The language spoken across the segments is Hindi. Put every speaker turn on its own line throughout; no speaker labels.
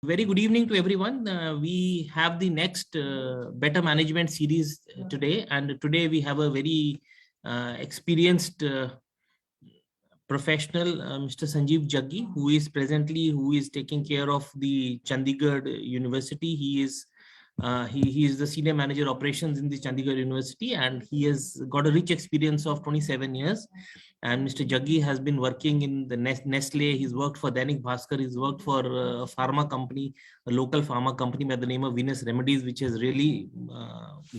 Very good evening to everyone. We have the next Better Management series today, and today we have a very experienced professional, Mr. Sanjeev Jaggi, who is taking care of the Chandigarh University. He is the senior manager operations in the Chandigarh University, and he has got a rich experience of 27 years. And Mr. Jaggi has been working in the Nestle. He's worked for Dainik Bhaskar. He's worked for a pharma company, a local pharma company by the name of Venus Remedies, which has really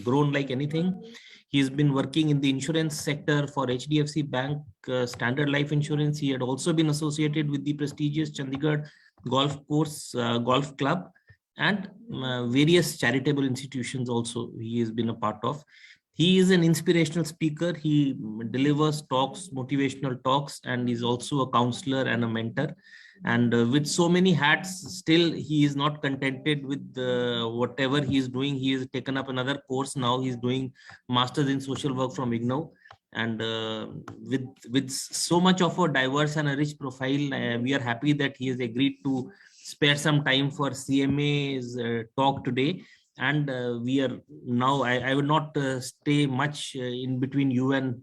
grown like anything. He's been working in the insurance sector for HDFC Bank, Standard Life Insurance. He had also been associated with the prestigious Chandigarh Golf Club, and various charitable institutions also he has been a part of. He is an inspirational speaker. He delivers talks, motivational talks, and is also a counselor and a mentor. And with so many hats, still he is not contented with whatever he is doing. He has taken up another course now. He's doing Masters in Social Work from IGNOU. And with so much of a diverse and a rich profile, we are happy that he has agreed to spare some time for CMA's talk today. And we are now, I would not stay much in between you and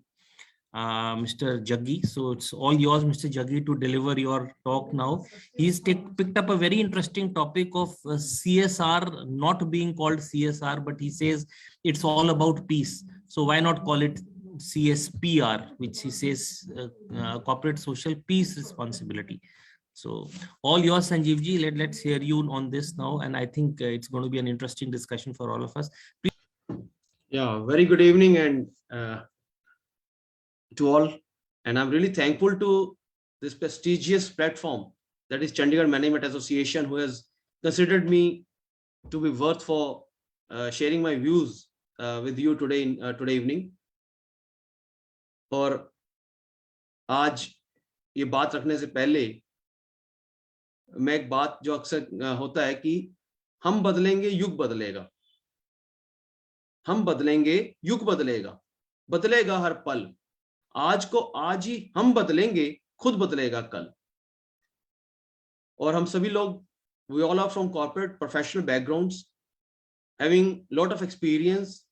Mr. Jaggi. So it's all yours, Mr. Jaggi, to deliver your talk now. He's picked up a very interesting topic of CSR not being called CSR, but he says it's all about peace. So why not call it CSPR, which he says corporate social peace responsibility. So all yours, Sanjeev ji. Let's hear you on this now. And I think it's going to be an interesting discussion for all of us. Please.
Yeah, very good evening and to all. And I'm really thankful to this prestigious platform, that is Chandigarh Management Association, who has considered me to be worth for sharing my views with you today evening. और आज ये बात रखने से पहले मैं एक बात जो अक्सर होता है कि हम बदलेंगे युग बदलेगा, हम बदलेंगे युग बदलेगा, बदलेगा हर पल, आज को आज ही हम बदलेंगे, खुद बदलेगा कल. और हम सभी लोग, we all are from corporate professional backgrounds, having lot of experience.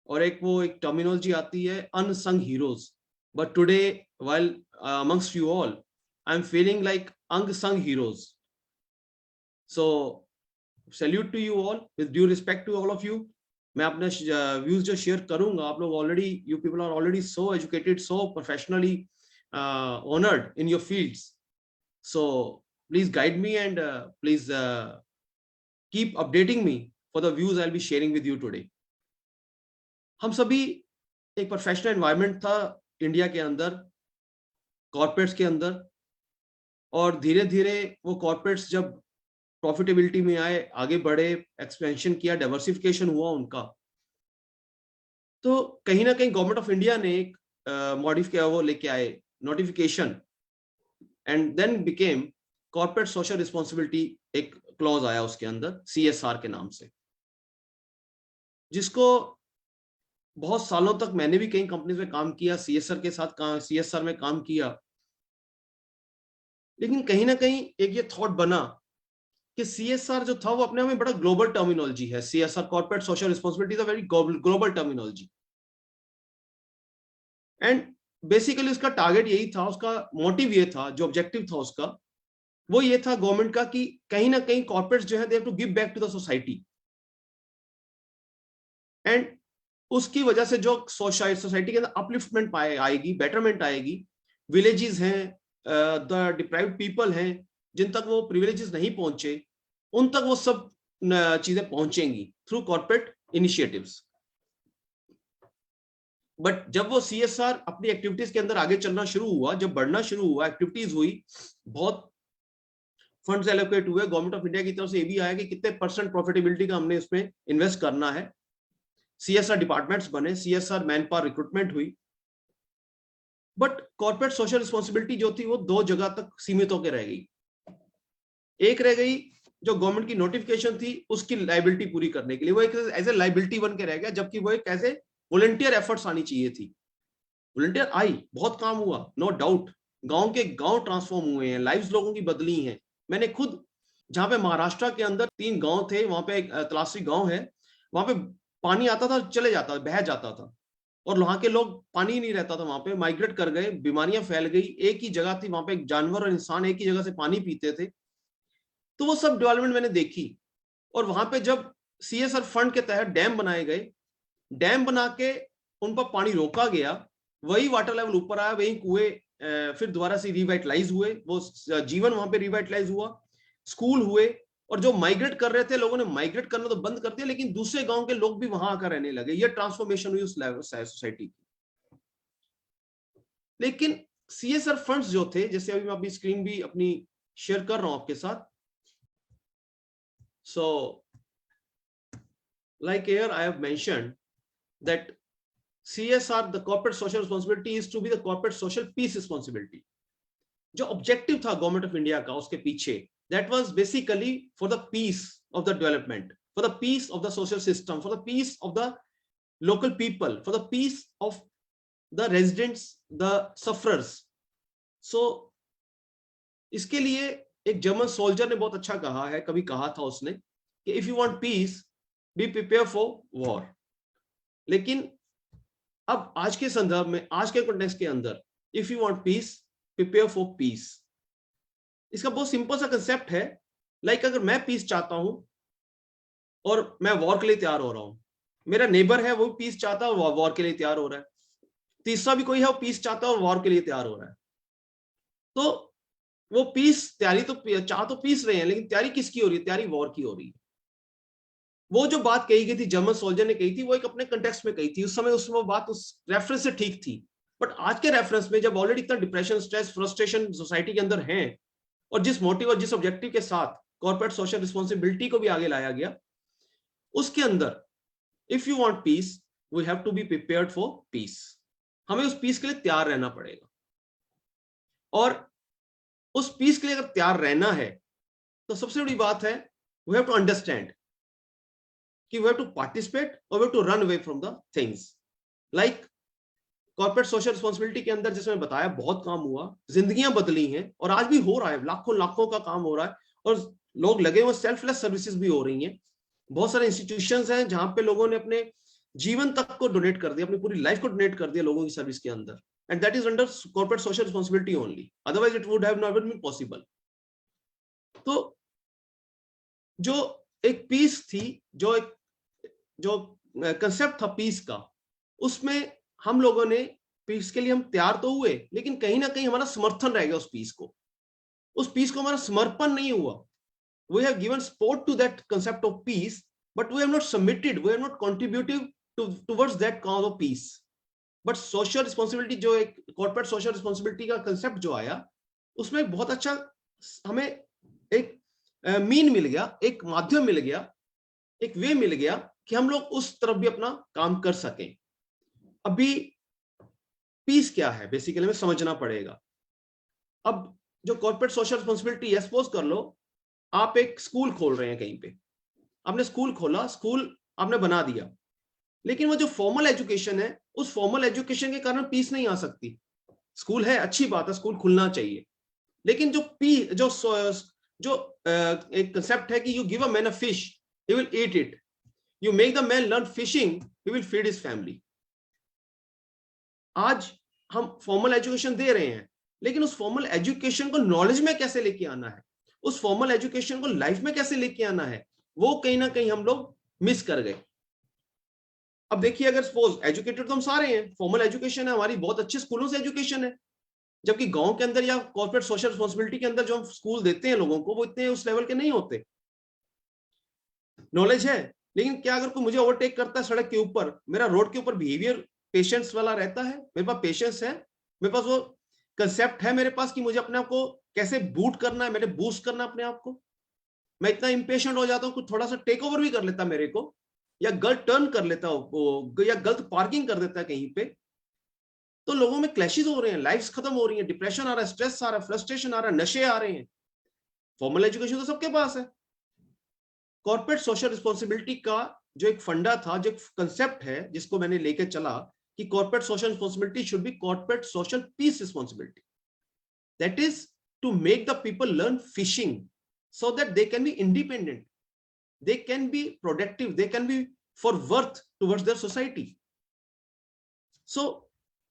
और एक terminology आती है unsung heroes, but today while amongst you all, I'm feeling like unsung heroes. So salute to you all, with due respect to all of you. मैं अपने views जो share करूंगा, आप लोग already, you people are already so educated, so professionally honored in your fields. So please guide me and please keep updating me for the views I'll be sharing with you today. हम सभी एक प्रोफेशनल एनवायरनमेंट था इंडिया के अंदर, कॉर्पोरेट्स के अंदर, और धीरे धीरे वो कॉर्पोरेट्स जब प्रॉफिटेबिलिटी में आए, आगे बढ़े, एक्सपेंशन किया, डाइवर्सिफिकेशन हुआ उनका, तो कहीं ना कहीं गवर्नमेंट ऑफ इंडिया ने एक मॉडिफाई वो लेके आए notification, and then became corporate social responsibility, एक क्लॉज आया उसके अंदर CSR के नाम से, जिसको बहुत सालों तक मैंने भी कई कंपनीज में काम किया, CSR के साथ CSR में काम किया, लेकिन कहीं ना कहीं एक ये थॉट बना कि CSR जो था वो अपने आप में बड़ा ग्लोबल टर्मिनोलॉजी है. CSR, corporate social responsibility, is a very global terminology. And basically उसका टारगेट यही था, उसका मोटिव ये था, जो ऑब्जेक्टिव था उसका, वो ये था गवर्नमेंट का कि कहीं ना कहीं कॉर्पोरेट्स जो है they have to give back to the society. And उसकी वजह से जो सोसाइटी के अंदर अपलिफ्टमेंट आएगी, बेटरमेंट आएगी. विलेजेस हैं, द डिप्राइव्ड पीपल हैं, जिन तक वो प्रिविलेजेस नहीं पहुंचे, उन तक वो सब चीजें पहुंचेंगी थ्रू कॉर्पोरेट इनिशिएटिव्स. बट जब वो CSR अपनी एक्टिविटीज के अंदर आगे चलना शुरू हुआ, जब बढ़ना शुरू हुआ, एक्टिविटीज हुई, बहुत फंड्स एलोकेट हुए, गवर्नमेंट ऑफ इंडिया की तरफ से ये भी आया कि कितने % प्रॉफिटेबिलिटी का हमने इसमें इन्वेस्ट करना है. CSR डिपार्टमेंट्स बने, CSR मैन पावर रिक्रूटमेंट हुई. बट कॉर्पोरेट सोशल रिस्पॉन्सिबिलिटी जो थी वो दो जगह तक सीमित होकर रह गई. एक रह गई जो गवर्नमेंट की नोटिफिकेशन थी उसकी लाइबिलिटी पूरी करने के लिए, वो एक एज ए लाइबिलिटी बन के रह गया, जबकि वो एक ऐसे वॉलंटियर एफर्ट्स आनी चाहिए थी. वॉलंटियर आई, बहुत काम हुआ, नो डाउट. गांव के गांव ट्रांसफॉर्म हुए हैं, लाइव्स लोगों की बदली हैं. मैंने खुद जहां पे महाराष्ट्र के अंदर 3 गांव थे, वहां पे एक तलाशी गांव है, वहां पे पानी आता था, चले जाता, बह जाता था, और वहां के लोग, पानी ही नहीं रहता था वहां पे, माइग्रेट कर गए, बीमारियां फैल गई, एक ही जगह थी, वहां पे एक जानवर और इंसान एक ही जगह से पानी पीते थे। तो वो सब डेवलपमेंट मैंने देखी। और वहां पे जब CSR फंड के तहत डैम बनाए गए, डैम बना के उन पर पानी रोका गया, वही वाटर लेवल ऊपर आया, वही कुएं फिर दोबारा से रिवाइटलाइज हुए, वो जीवन वहां पे रिवाइटलाइज हुआ, स्कूल हुए, और जो माइग्रेट कर रहे थे लोगों ने माइग्रेट करना तो बंद कर दिया, लेकिन दूसरे गांव के लोग भी वहां आकर रहने लगे। ये ट्रांसफॉर्मेशन हुई उस सोसाइटी की। लेकिन CSR फंड्स जो थे, जैसे अभी मैं अपनी स्क्रीन भी अपनी शेयर कर रहा हूं आपके साथ, सो like here I have mentioned that CSR, the corporate social responsibility, is to be the corporate social peace responsibility. जो ऑब्जेक्टिव था गवर्नमेंट ऑफ इंडिया का उसके पीछे, that was basically for the peace of the development, for the peace of the social system, for the peace of the local people, for the peace of the residents, the sufferers. So इसके लिए एक जर्मन सोल्जर ने बहुत अच्छा कहा है, कभी कहा था उसने कि if you want piece be prepare for war. लेकिन अब आज के संदर्भ में, आज के कॉन्टेक्स्ट के अंदर, if you want peace prepare for piece, इसका बहुत सिंपल सा कंसेप्ट है। लाइक अगर मैं पीस चाहता हूं और मैं वॉर के लिए तैयार हो रहा हूं, मेरा नेबर है वो पीस चाहता है और वॉर के लिए तैयार हो रहा है, तीसरा भी कोई है वो पीस चाहता है और वॉर के लिए तैयार हो रहा है, तो वो पीस तैयारी तो चाह तो पीस रहे हैं, लेकिन तैयारी किसकी हो रही है? तैयारी वॉर की हो रही है। वो जो बात कही गई थी, जर्मन सोल्जर ने कही थी, वो एक अपने कंटेक्स्ट में कही थी, उस समय उसमें वो बात उस रेफरेंस से ठीक थी। बट आज के रेफरेंस में जब ऑलरेडी इतना डिप्रेशन, स्ट्रेस, फ्रस्ट्रेशन सोसाइटी के अंदर है, और जिस मोटिव और जिस ऑब्जेक्टिव के साथ कॉर्पोरेट सोशल रिस्पॉन्सिबिलिटी को भी आगे लाया गया, उसके अंदर if you want peace we have to be prepared for peace. हमें उस पीस के लिए तैयार रहना पड़ेगा, और उस पीस के लिए अगर तैयार रहना है तो सबसे बड़ी बात है वी हैव टू अंडरस्टैंड कि वी हैव टू पार्टिसिपेट और we have to run away from the things. Like corporate social responsibility के अंदर, जिसमें बताया, बहुत काम हुआ, जिंदगियां बदली हैं, और आज भी हो रहा है, लाखों लाखों का काम हो रहा है, और लोग लगे हुए, सेल्फलेस सर्विसेज भी हो रही हैं। बहुत सारे इंस्टीट्यूशंस हैं जहां पे लोगों ने अपने जीवन तक को डोनेट कर दिया, अपनी पूरी लाइफ को डोनेट कर दिया लोगों की सर्विस के अंदर, and that is under corporate social responsibility only, otherwise it would have never been possible. तो जो एक पीस थी, जो कंसेप्ट था पीस का, उसमें हम लोगों ने पीस के लिए हम तैयार तो हुए, लेकिन कहीं ना कहीं हमारा समर्थन रह गया उस पीस को, हमारा समर्पण नहीं हुआ। We have given support to that concept of peace, but we have not submitted, we have not contributed towards that cause of peace. But social responsibility, जो एक corporate social responsibility का concept जो आया, उसमें बहुत अच्छा हमें एक मीन मिल गया, एक माध्यम मिल गया, एक वे मिल गया कि हम लोग उस तरफ भी अपना काम कर सकें। अभी पीस क्या है बेसिकली हमें समझना पड़ेगा। अब जो कॉर्पोरेट सोशल रिस्पॉन्सिबिलिटी है, सपोज कर लो आप एक स्कूल खोल रहे हैं कहीं पे, आपने स्कूल खोला, स्कूल आपने बना दिया, लेकिन वो जो फॉर्मल एजुकेशन है, उस फॉर्मल एजुकेशन के कारण पीस नहीं आ सकती। स्कूल है, अच्छी बात है, स्कूल खुलना चाहिए, लेकिन जो एक कंसेप्ट है कि you give a man a fish, he will eat it, you make the man learn fishing, he will feed his family. आज हम फॉर्मल एजुकेशन दे रहे हैं, लेकिन उस फॉर्मल एजुकेशन को नॉलेज में कैसे लेके आना है, उस फॉर्मल एजुकेशन को लाइफ में कैसे लेके आना है, वो कहीं ना कहीं हम लोग मिस कर गए। अब देखिए, अगर सपोज एजुकेटेड तो हम सारे हैं, फॉर्मल एजुकेशन है हमारी, बहुत अच्छे स्कूलों से एजुकेशन है, जबकि गांव के अंदर या कॉर्पोरेट सोशल रिस्पॉन्सिबिलिटी के अंदर जो हम स्कूल देते हैं लोगों को, वो इतने उस लेवल के नहीं होते। नॉलेज है, लेकिन क्या अगर कोई मुझे ओवरटेक करता है सड़क के ऊपर, मेरा रोड के ऊपर बिहेवियर पेशेंस वाला रहता है, मेरे पास पेशेंस है, मेरे पास वो कंसेप्ट है मेरे पास कि मुझे अपने आप को कैसे बूट करना है, मैंने बूस्ट करना अपने आप को। मैं इतना इंपेशेंट हो जाता हूं कुछ थोड़ा सा टेक ओवर भी कर लेता मेरे को, या गलत टर्न कर लेता हूं, या गलत पार्किंग कर देता है कहीं पे, तो लोगों में क्लैशेस हो रहे हैं, लाइफ्स खत्म हो रही है, डिप्रेशन आ रहा है, स्ट्रेस आ रहा है, फ्रस्ट्रेशन आ रहा है, नशे आ रहे हैं। फॉर्मल एजुकेशन तो सबके पास है। कॉर्पोरेट सोशल रिस्पॉन्सिबिलिटी का जो एक फंडा था, जो एक कंसेप्ट है जिसको मैंने लेके चला कि corporate social responsibility should be corporate social peace responsibility, that is to make the people learn fishing, so that they can be independent, they can be productive, they can be for worth towards their society. So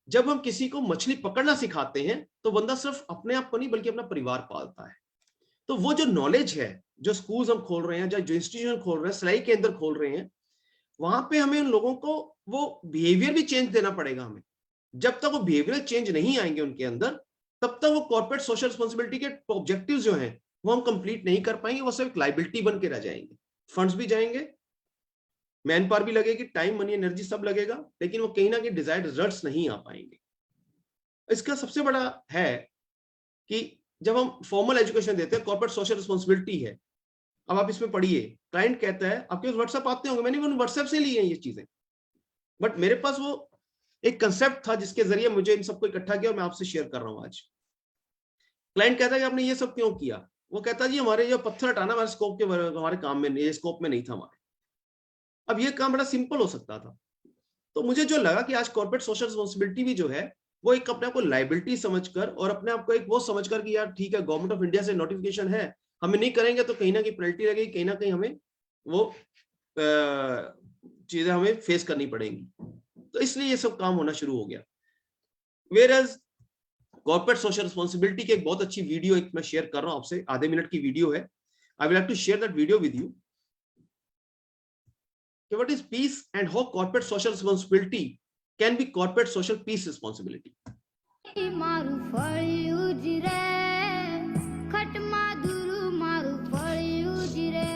जब हम किसी को मछली पकड़ना सिखाते हैं तो बंदा सिर्फ अपने आप को नहीं बल्कि अपना परिवार पालता है। तो वो जो नॉलेज है, जो स्कूल्स हम खोल रहे हैं, जो इंस्टीट्यूशन खोल रहे हैं, सिलाई के अंदर खोल रहे हैं, वहां पे हमें उन लोगों को वो बिहेवियर भी चेंज देना पड़ेगा हमें। जब तक वो बिहेवियरल चेंज नहीं आएंगे उनके अंदर, तब तक वो कॉर्पोरेट सोशल रिस्पांसिबिलिटी के ऑब्जेक्टिव्स जो हैं वो हम कंप्लीट नहीं कर पाएंगे, वो सिर्फ लाइबिलिटी बन के रह जाएंगे। फंड्स भी जाएंगे, मैन पावर भी लगेगी, टाइम मनी एनर्जी सब लगेगा, लेकिन वो कहीं ना कहीं डिजायर्ड रिजल्ट्स नहीं आ पाएंगे। इसका सबसे बड़ा है कि जब हम फॉर्मल एजुकेशन देते हैं, कॉर्पोरेट सोशल रिस्पांसिबिलिटी है, अब आप इसमें पढ़िए, क्लाइंट कहता है, आपके पास व्हाट्सएप आते होंगे, मैंने भी व्हाट्सएप से ली है ये चीजें, बट मेरे पास वो एक कंसेप्ट था जिसके जरिए मुझे इन सबको इकट्ठा किया और मैं आपसे शेयर कर रहा हूं आज। क्लाइंट कहता है कि आपने ये सब क्यों किया? वो कहता है जी हमारे जो पत्थर हटाना हमारे स्कोप के, हमारे काम में, ये स्कोप में नहीं था हमारे। अब ये काम बड़ा सिंपल हो सकता था। तो मुझे जो लगा कि आज कॉर्पोरेट सोशल रिस्पांसिबिलिटी भी जो है वो एक अपने आप को लाइबिलिटी समझकर और अपने आप को एक वो समझकर कि यार ठीक है, गवर्नमेंट ऑफ इंडिया से नोटिफिकेशन है, हमें नहीं करेंगे तो कहीं ना कहीं पेनल्टी लगेगी, कहीं ना कहीं हमें वो चीजें हमें फेस करनी पड़ेंगी। तो इसलिए ये सब काम होना शुरू हो गया। वेयरएज कॉर्पोरेट सोशल रिस्पांसिबिलिटी की एक बहुत अच्छी वीडियो एक मैं शेयर कर रहा हूं आपसे, आधे मिनट की वीडियो है। I will have to share that video with you. What is peace and how corporate social responsibility can be corporate social peace responsibility?
મારું ફળિયું જ રે ખટમાં દુરુ મારું ફળિયું જ રે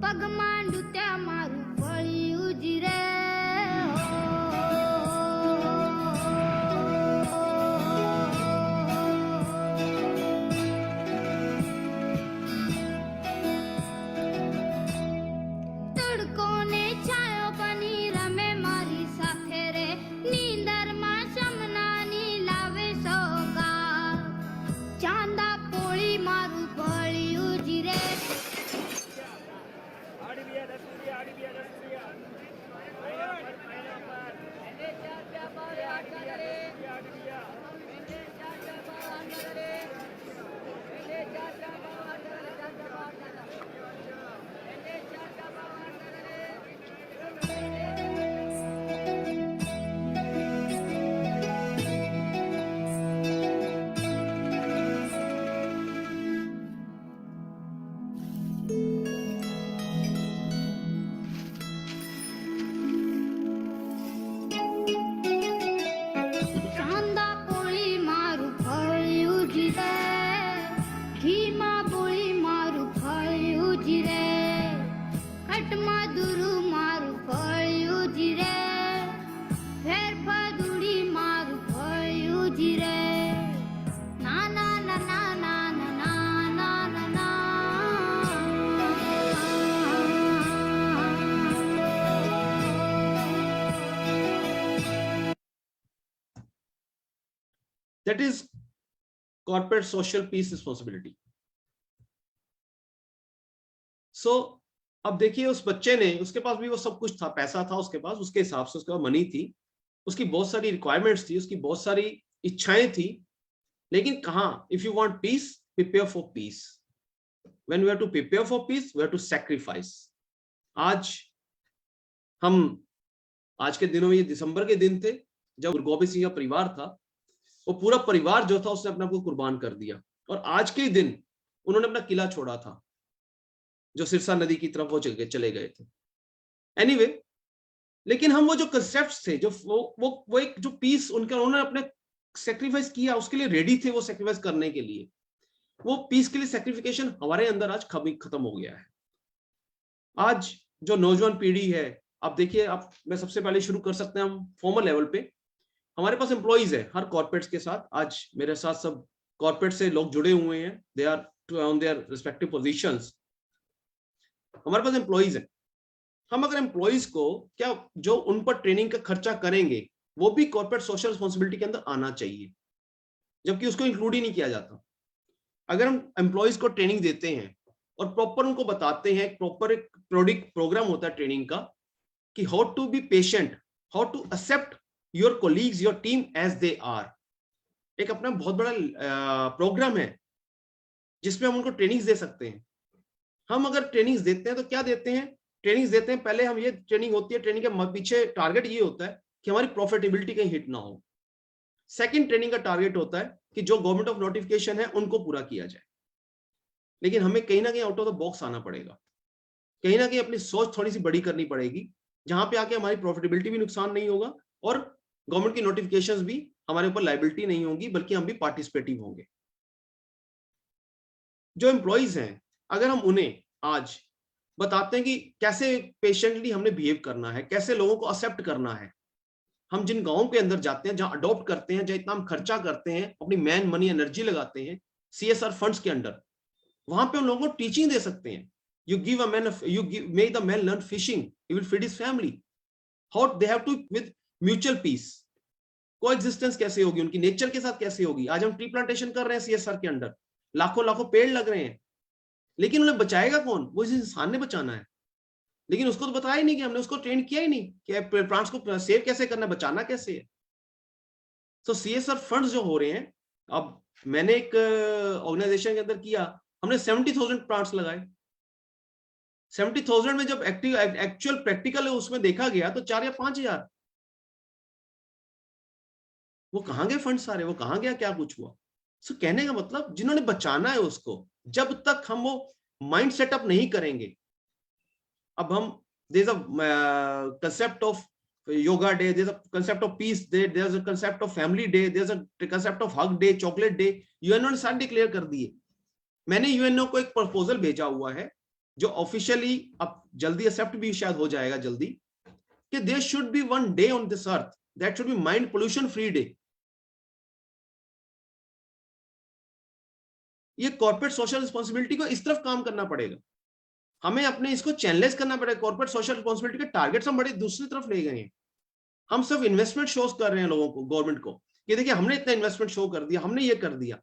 પગમાં ડૂત્યા મારું ફળિયું જ રે
That is corporate social peace responsibility. So अब देखिए उस बच्चे ने, उसके पास भी वो सब कुछ था, पैसा था उसके पास, उसके हिसाब से उसका मनी थी, उसकी बहुत सारी रिक्वायरमेंट्स थी, उसकी बहुत सारी इच्छाएं थी, लेकिन कहां? If you want peace, prepare for peace. When we have to prepare for peace, we have to sacrifice. आज के दिनों में, ये दिसंबर के दिन थे जब गुरु गोबिंद सिंह का परिवार था, वो पूरा परिवार जो था उसने अपने आप को कुर्बान कर दिया, और आज के दिन उन्होंने अपना किला छोड़ा था जो सिरसा नदी की तरफ वो चले गए थे। एनीवे, लेकिन हम वो जो कंसेप्ट्स थे, जो वो एक जो पीस उन्होंने अपने सैक्रिफाइस किया, उसके लिए रेडी थे वो सैक्रिफाइस करने के लिए, वो पीस के लिए सैक्रिफिकेशन हमारे अंदर आज खत्म हो गया है। आज जो नौजवान पीढ़ी है, आप देखिए, मैं सबसे पहले शुरू कर सकते हैं हम फॉर्मल लेवल पे। हमारे पास एम्प्लॉइज है हर कॉर्पोरेट्स के साथ। आज मेरे साथ सब कॉर्पोरेट से लोग जुड़े हुए हैं, they are on their respective positions. हमारे पास एम्प्लॉइज है। हम अगर एम्प्लॉइज को क्या, जो उन पर ट्रेनिंग का खर्चा करेंगे, वो भी कॉर्पोरेट सोशल रिस्पांसिबिलिटी के अंदर आना चाहिए, जबकि उसको इंक्लूड ही नहीं किया जाता। अगर हम एम्प्लॉइज को ट्रेनिंग देते हैं और प्रॉपर उनको बताते हैं, प्रॉपर एक प्रोग्राम होता है ट्रेनिंग का कि how to be patient, how to accept your colleagues, your team as they are. एक अपना बहुत बड़ा प्रोग्राम है जिसमें हम उनको ट्रेनिंग्स दे सकते हैं। हम अगर ट्रेनिंग्स देते हैं तो क्या देते हैं, ट्रेनिंग्स देते हैं, पहले हम ये ट्रेनिंग होती है, ट्रेनिंग के पीछे टारगेट ये होता है कि हमारी प्रॉफिटेबिलिटी कहीं हिट ना हो। सेकंड ट्रेनिंग का टारगेट होता है कि जो गवर्नमेंट ऑफ नोटिफिकेशन है उनको पूरा किया जाए। लेकिन हमें कहीं ना कहीं आउट ऑफ द बॉक्स आना पड़ेगा, कहीं ना कहीं अपनी सोच थोड़ी सी बड़ी करनी पड़ेगी, जहां पे आके हमारी प्रॉफिटेबिलिटी भी नुकसान नहीं होगा और गवर्नमेंट की नोटिफिकेशंस भी हमारे ऊपर लायबिलिटी नहीं होगी, बल्कि हम भी पार्टिसिपेटिव होंगे। जो एम्प्लॉइज हैं, अगर हम उन्हें आज बताते हैं कि कैसे पेशेंटली हमने बिहेव करना है, कैसे लोगों को एक्सेप्ट करना है, हम जिन गांवों के अंदर जाते हैं, जहां अडॉप्ट करते हैं, जहां इतना हम खर्चा करते हैं, अपनी मैन मनी एनर्जी लगाते हैं CSR फंड्स के अंडर, वहां पे हम लोगों को टीचिंग दे सकते हैं। You give a man, make the man learn fishing, he will feed his family. How they have to with mutual peace, coexistence कैसे होगी, उनकी नेचर के साथ कैसे होगी। आज हम ट्री प्लांटेशन कर रहे हैं CSR के अंडर, लाखों लाखों पेड़ लग रहे हैं, लेकिन उन्हें बचाएगा कौन, वो इस इंसान ने बचाना है। लेकिन उसको तो बताया ही नहीं, कि हमने उसको ट्रेन किया ही नहीं कि प्लांट्स को सेव कैसे करना, बचाना कैसे है। तो CSR फंड्स जो हो रहे हैं, अब मैंने एक ऑर्गेनाइजेशन के अंदर किया, हमने 70,000 प्लांट्स लगाए। 70,000 में जब एक्चुअल प्रैक्टिकल है उसमें देखा गया तो 4 या 5,000। वो कहां गए फंड सारे, वो कहां गया, क्या कुछ हुआ। सो कहने का मतलब, जिन्होंने बचाना है उसको, जब तक हम वो माइंड सेटअप नहीं करेंगे। अब हम, there is a concept of yoga day, there is a concept of peace day, there is a concept of family day, there is a concept of hug day, chocolate day, UNO ने सारे डिक्लेयर कर दिए। मैंने यूएनओ को एक प्रपोजल भेजा हुआ है, जो ऑफिशियली अब जल्दी एक्सेप्ट भी शायद हो जाएगा जल्दी, कि there should be one day on this earth that should be mind pollution free day. ये कॉर्पोरेट सोशल रिस्पांसिबिलिटी को इस तरफ काम करना पड़ेगा, हमें अपने इसको चैनलाइज करना पड़ेगा। कॉर्पोरेट सोशल रिस्पांसिबिलिटी के टारगेट्स हम बड़े दूसरी तरफ ले गए हैं। हम सिर्फ इन्वेस्टमेंट शोज कर रहे हैं लोगों को, गवर्नमेंट को, कि देखिए हमने इतना इन्वेस्टमेंट शो कर दिया, हमने ये कर दिया।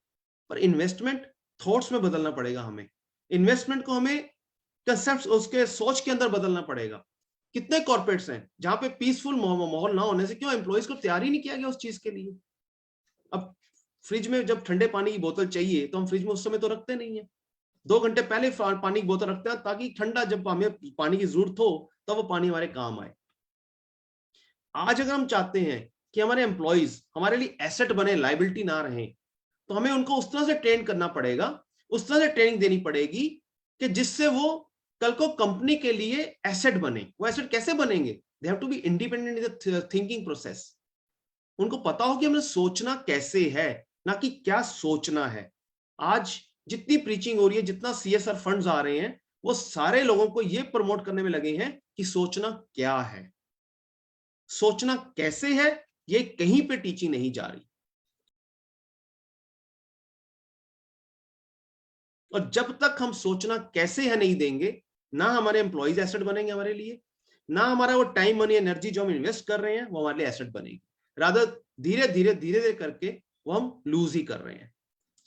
पर इन्वेस्टमेंट थॉट्स में बदलना पड़ेगा हमें, इन्वेस्टमेंट को हमें कंसेप्ट उसके सोच के अंदर बदलना पड़ेगा। कितने कॉर्पोरेट्स हैं जहां पे पीसफुल माहौल ना होने से क्यों एम्प्लॉइज को तैयार ही नहीं किया गया उस चीज के लिए। अब फ्रिज में जब ठंडे पानी की बोतल चाहिए तो हम फ्रिज में उस समय तो रखते नहीं है, 2 घंटे पहले पानी की बोतल रखते हैं, ताकि ठंडा जब हमें पानी की जरूरत हो तब वो पानी हमारे काम आए। आज अगर हम चाहते हैं कि हमारे एम्प्लॉइज हमारे लिए एसेट बने, लायबिलिटी ना रहे, तो हमें उनको उस तरह से ट्रेन करना पड़ेगा, उस तरह से ट्रेनिंग देनी पड़ेगी कि जिससे वो कल को कंपनी के लिए एसेट बने। वो एसेट कैसे बनेंगे, they have to be independent in the thinking process. उनको पता हो कि हमें सोचना कैसे है, ना कि क्या सोचना है। आज जितनी प्रीचिंग हो रही है, जितना CSR फंड्स आ रहे हैं, वो सारे लोगों को ये प्रमोट करने में लगे हैं कि सोचना क्या है, सोचना कैसे है, ये कहीं पे टीचिंग नहीं जा रही। और जब तक हम सोचना कैसे है नहीं देंगे, ना हमारे एम्प्लॉइज एसेट बनेंगे हमारे लिए, ना हमारा वो टाइम मनी एनर्जी जो हम इन्वेस्ट कर रहे हैं वो हमारे लिए एसेट बनेगी। रादर धीरे धीरे करके वो हम लूज ही कर रहे हैं।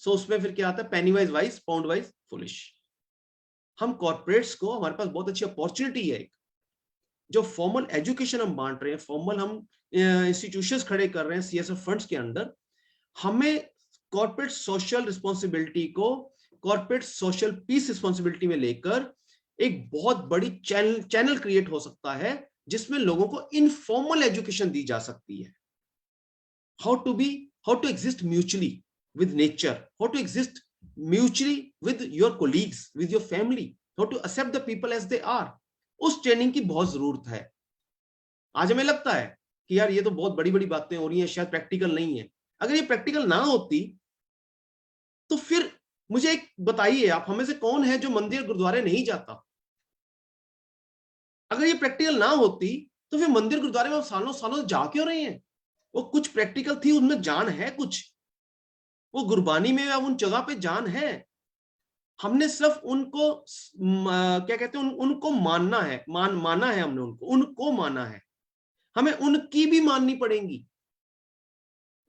सो उसमें फिर क्या आता है, penny wise wise, pound wise foolish. हम कॉर्पोरेट्स को, हमारे पास बहुत अच्छी अपॉर्चुनिटी है, एक जो फॉर्मल एजुकेशन हम बांट रहे हैं, फॉर्मल हम इंस्टीट्यूशंस खड़े कर रहे हैं CSR फंड्स के अंदर। हमें कॉर्पोरेट सोशल रिस्पॉन्सिबिलिटी को कॉर्पोरेट सोशल पीस रिस्पॉन्सिबिलिटी में लेकर एक बहुत बड़ी चैनल क्रिएट हो सकता है, जिसमें लोगों को इनफॉर्मल एजुकेशन दी जा सकती है। How to exist mutually with nature, how to exist mutually with your colleagues, with your family, how to accept the people as they are। उस ट्रेनिंग की बहुत जरूरत है। आज हमें लगता है कि यार ये तो बहुत बड़ी बड़ी बातें हो रही हैं, शायद प्रैक्टिकल नहीं है। अगर ये प्रैक्टिकल ना होती तो फिर मुझे एक बताइए, आप हमें से कौन है जो मंदिर गुरुद्वारे नहीं जाता? अगर ये प्रैक्टिकल ना होती तो फिर मंदिर गुरुद्वारे में सालों सालों जा क्यों रहे हैं? वो कुछ प्रैक्टिकल थी, उनमें जान है, कुछ वो गुरबानी में अब उन जगह पे जान है। हमने सिर्फ उनको क्या कहते हैं, उनको मानना है, माना है हमने, उनको माना है। हमें उनकी भी माननी पड़ेगी।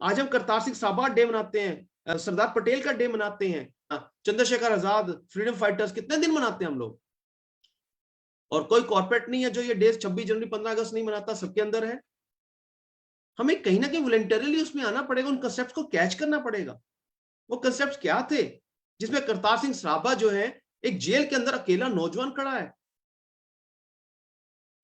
आज हम करतार सिंह साहबा डे मनाते हैं, सरदार पटेल का डे मनाते हैं, चंद्रशेखर आजाद, फ्रीडम फाइटर्स, कितने दिन मनाते हैं हम लोग। और कोई कॉर्पोरेट नहीं है जो ये डेज 26 जनवरी 15 अगस्त नहीं मनाता, सबके अंदर है। हमें कहीं ना कहीं वॉलंटरीली उसमें आना पड़ेगा, उन कंसेप्ट को कैच करना पड़ेगा। वो कंसेप्ट क्या थे जिसमें करतार सिंह सराभा जो है एक जेल के अंदर अकेला नौजवान खड़ा है।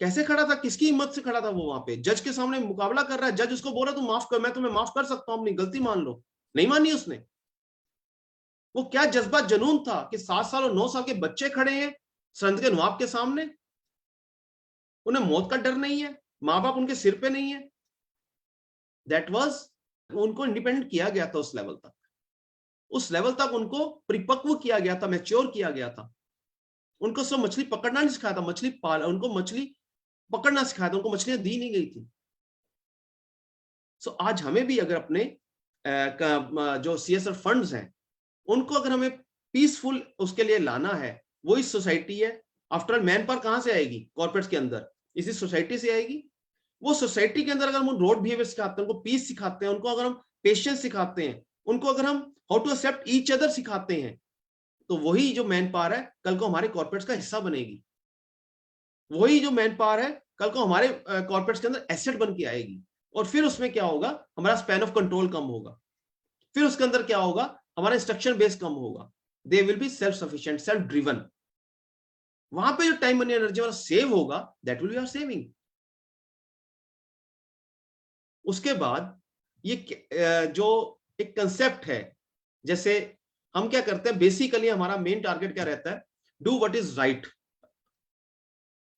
कैसे खड़ा था, किसकी हिम्मत से खड़ा था वो वहां पे, जज के सामने मुकाबला कर रहा है, जज उसको बोल रहा है तू माफ कर, मैं तुम्हें माफ कर सकता हूं, अपनी गलती मान लो, नहीं मानी उसने। वो क्या जज्बा जुनून था कि 7 साल और 9 साल के बच्चे खड़े हैं सरहद के नवाब के सामने, उन्हें मौत का डर नहीं है, माँ बाप उनके सिर पे नहीं है। दैट वाज, उनको इंडिपेंडेंट किया गया था उस लेवल तक उनको परिपक्व किया गया था, मैच्योर किया गया था। उनको सब मछली पकड़ना नहीं सिखाया था, उनको मछली पकड़ना सिखाया था, उनको मछलियां दी नहीं गई थी। सो आज हमें भी अगर अपने जो CSR फंड्स हैं उनको अगर हमें पीसफुल उसके लिए लाना है, वो इस सोसाइटी है। आफ्टर ऑल मैन पावर कहां से आएगी, कॉर्पोरेट्स के अंदर, इसी सोसाइटी से आएगी। वो सोसाइटी के अंदर अगर हम रोड बिहेवियर सिखाते हैं, उनको पीस सिखाते हैं, उनको अगर हम पेशेंस सिखाते हैं, उनको अगर हम how to accept each other सिखाते हैं, तो वही जो मैन पावर है कल को हमारे कॉर्पोरेट्स का हिस्सा बनेगी। वही जो मैन पावर है कल को हमारे कॉर्पोरेट्स के अंदर एसेट बन के आएगी। और फिर उसमें क्या होगा, हमारा स्पैन ऑफ कंट्रोल कम होगा। फिर उसके अंदर क्या होगा, हमारा इंस्ट्रक्शन बेस कम होगा। They will be self sufficient, self driven. वहां पे जो टाइम मनी एनर्जी वाला सेव होगा, that will be our saving. उसके बाद ये जो एक कंसेप्ट है, जैसे हम क्या करते हैं, बेसिकली हमारा मेन टारगेट क्या रहता है, डू व्हाट इज राइट।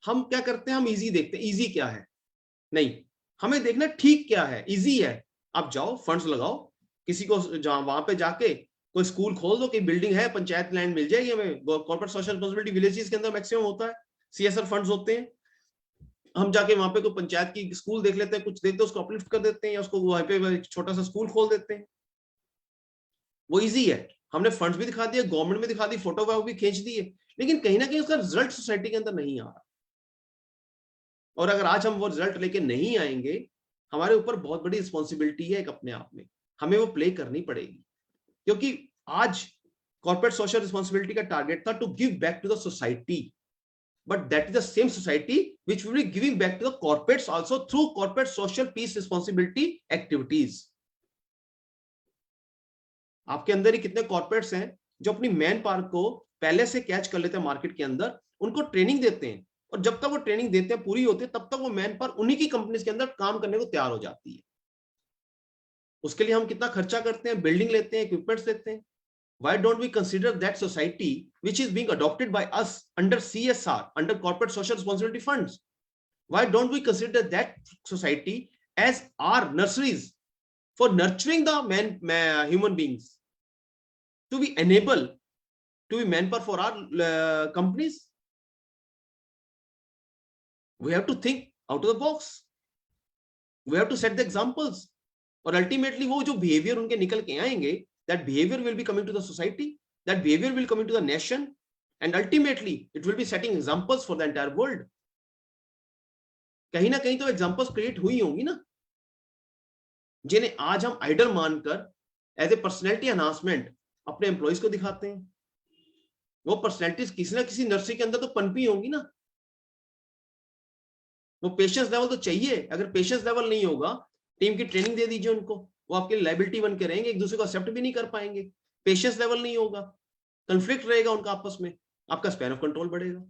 हम क्या करते हैं, हम इजी देखते हैं, इजी क्या है, नहीं, हमें देखना ठीक क्या है, इजी है। आप जाओ फंड्स लगाओ, किसी को वहां पे जाके कोई स्कूल खोल दो, कि बिल्डिंग है, पंचायत लैंड मिल जाएगी हमें, कॉर्पोरेट सोशल रिस्पांसिबिलिटी विलेजेस के अंदर मैक्सिमम होता है, CSR फंड्स होते हैं। हम जाके वहां पे कोई पंचायत की स्कूल देख लेते हैं, कुछ देखते हैं, उसको अपलिफ्ट कर देते हैं, या उसको वहां पे छोटा सा स्कूल खोल देते हैं। वो इजी है, हमने फंड्स भी दिखा दिए, गवर्नमेंट में दिखा दी, फोटो भी खींच दी है, लेकिन कहीं ना कहीं उसका रिजल्ट सोसाइटी के अंदर नहीं आ रहा। और अगर आज हम वो रिजल्ट लेके नहीं आएंगे, हमारे ऊपर बहुत बड़ी रिस्पॉन्सिबिलिटी है एक अपने आप में, हमें वो प्ले करनी पड़ेगी। क्योंकि आज कॉर्पोरेट सोशल रिस्पॉन्सिबिलिटी का टारगेट था to give back to the society, but that is the same society which will be giving back to the corporates also through corporate social peace responsibility activities. आपके अंदर ही कितने कॉर्पोरेट्स हैं जो अपनी मैन पावर को पहले से कैच कर लेते हैं मार्केट के अंदर, उनको ट्रेनिंग देते हैं, और जब तक वो ट्रेनिंग देते हैं पूरी होती है, तब तक वो मैन पावर उन्हीं की कंपनीज के अंदर काम करने को तैयार हो जाती है। उसके लिए हम कितना खर्चा करते हैं, बिल्डिंग लेते हैं, इक्विपमेंट्स लेते हैं। Why don't we consider that society which is being adopted by us under CSR, under corporate social responsibility funds? Why don't we consider that society as our nurseries for nurturing the human beings to be enabled to be manpower for our companies? We have to think out of the box. We have to set the examples. और ultimately वो जो behavior उनके निकल के आएंगे, that behavior will be coming to the society, that behavior will coming to the nation, and ultimately it will be setting examples for the entire world. कहीं ना कहीं तो examples create हुई होंगी ना, जिन्हें आज हम आइडल मानकर एज ए पर्सनैलिटी एनहांसमेंट अपने एम्प्लॉइज को दिखाते हैं। वो पर्सनैलिटीज किसी ना किसी नर्सरी के अंदर तो पनपी होंगी ना। वो पेशेंस लेवल तो चाहिए, अगर पेशेंस लेवल नहीं होगा, टीम की ट्रेनिंग दे दीजिए उनको, वो आपके लायबिलिटी बन के रहेंगे, एक दूसरे को एक्सेप्ट भी नहीं कर पाएंगे। पेशेंस लेवल नहीं होगा, कंफ्लिक्ट रहेगा उनका आपस में, आपका स्पैन ऑफ कंट्रोल बढ़ेगा।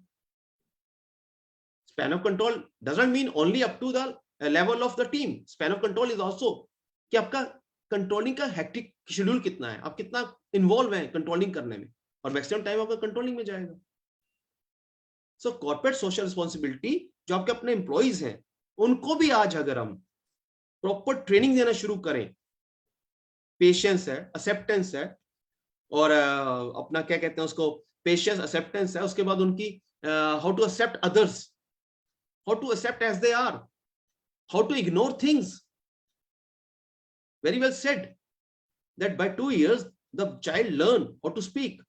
Span of control doesn't mean only up to the level of the team, span of control is also कि आपका कंट्रोलिंग का हेक्टिक शेड्यूल कितना है, आप कितना इन्वॉल्व हैं कंट्रोलिंग करने में, और मैक्सिमम टाइम आपका कंट्रोलिंग में जाएगा। सो कॉर्पोरेट सोशल रिस्पॉन्सिबिलिटी जो आपके अपने एम्प्लॉइज हैं, उनको भी आज अगर हम प्रॉपर ट्रेनिंग देना शुरू करें, पेशेंस है, एक्सेप्टेंस है, और अपना क्या कहते हैं उसको, पेशेंस, एक्सेप्टेंस है, उसके बाद उनकी how to accept others, how to accept as they are, how to ignore things. Very well said that by 2 years the child learn how to speak,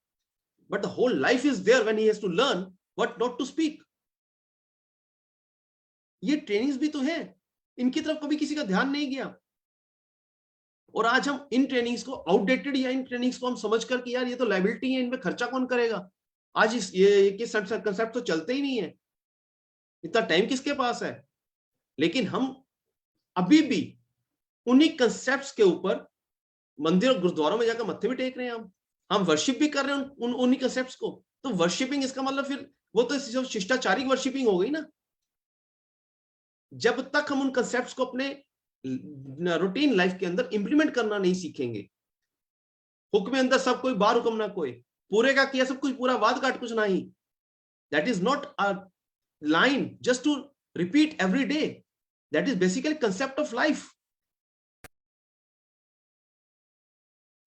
but the whole life is there when he has to learn what not to speak. ये ट्रेनिंग्स भी तो है, इनकी तरफ कभी किसी का ध्यान नहीं गया, और आज हम इन ट्रेनिंग्स को आउटडेटेड, या इन ट्रेनिंग्स को हम समझ कर कि यार ये तो लायबिलिटी है, इनमें खर्चा कौन करेगा, आज ये कंसेप्ट तो चलते ही नहीं है, इतना टाइम किसके पास है। लेकिन हम अभी भी उन्हीं कंसेप्ट्स के ऊपर मंदिर और गुरुद्वारों में जाकर मत्थे भी टेक रहे हैं। हम वर्शिप भी कर रहे हैं उन्हीं कंसेप्ट्स को। तो वर्शिपिंग इसका मतलब फिर वो तो शिष्टाचारिक वर्शिपिंग हो गई ना। जब तक हम उन कंसेप्ट्स को अपने रूटीन लाइफ के अंदर इंप्लीमेंट करना नहीं सीखेंगे, हुक्म अंदर सब कोई बाहर हुक्म ना कोई, पूरे का किया सब कुछ पूरा वाद काट कुछ नहीं, that is not a line just to repeat every day, that is basically concept of life,